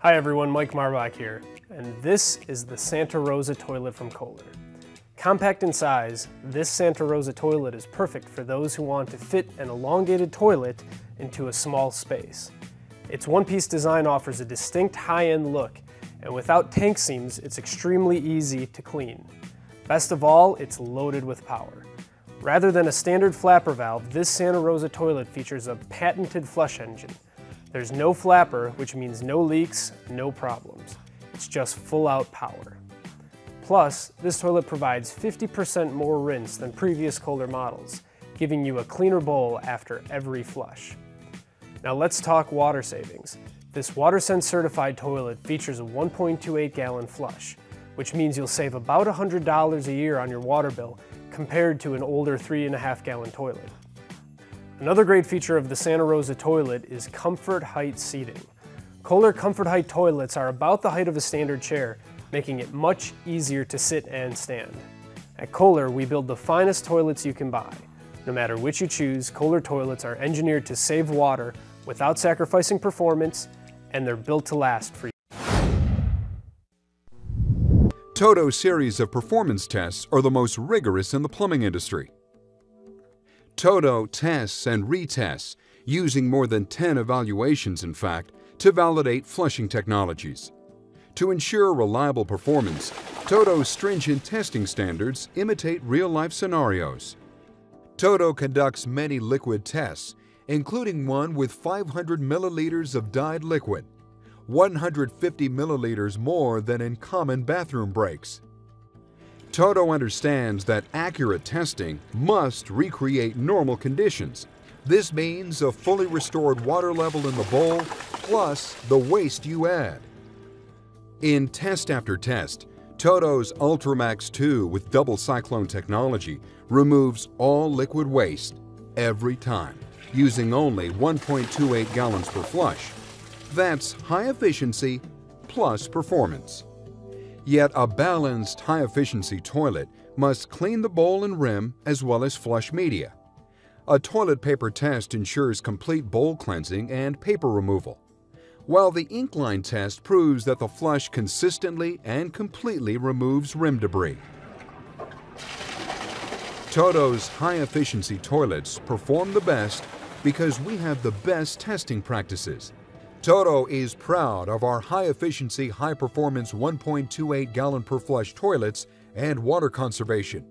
Hi everyone, Mike Marbach here, and this is the Santa Rosa toilet from Kohler. Compact in size, this Santa Rosa toilet is perfect for those who want to fit an elongated toilet into a small space. Its one-piece design offers a distinct high-end look, and without tank seams, it's extremely easy to clean. Best of all, it's loaded with power. Rather than a standard flapper valve, this Santa Rosa toilet features a patented flush engine. There's no flapper, which means no leaks, no problems. It's just full-out power. Plus, this toilet provides 50% more rinse than previous Kohler models, giving you a cleaner bowl after every flush. Now let's talk water savings. This WaterSense certified toilet features a 1.28 gallon flush, which means you'll save about $100 a year on your water bill compared to an older 3.5 gallon toilet. Another great feature of the Santa Rosa toilet is comfort height seating. Kohler comfort height toilets are about the height of a standard chair, making it much easier to sit and stand. At Kohler, we build the finest toilets you can buy. No matter which you choose, Kohler toilets are engineered to save water without sacrificing performance, and they're built to last for you. TOTO series of performance tests are the most rigorous in the plumbing industry. TOTO tests and retests, using more than 10 evaluations in fact, to validate flushing technologies. To ensure reliable performance, TOTO's stringent testing standards imitate real-life scenarios. TOTO conducts many liquid tests, including one with 500 milliliters of dyed liquid, 150 milliliters more than in common bathroom breaks. TOTO understands that accurate testing must recreate normal conditions. This means a fully restored water level in the bowl, plus the waste you add. In test after test, TOTO's UltraMax 2 with double cyclone technology removes all liquid waste every time, using only 1.28 gallons per flush. That's high efficiency plus performance. Yet a balanced, high-efficiency toilet must clean the bowl and rim as well as flush media. A toilet paper test ensures complete bowl cleansing and paper removal, while the ink line test proves that the flush consistently and completely removes rim debris. TOTO's high-efficiency toilets perform the best because we have the best testing practices. TOTO is proud of our high-efficiency, high-performance 1.28 gallon per flush toilets and water conservation.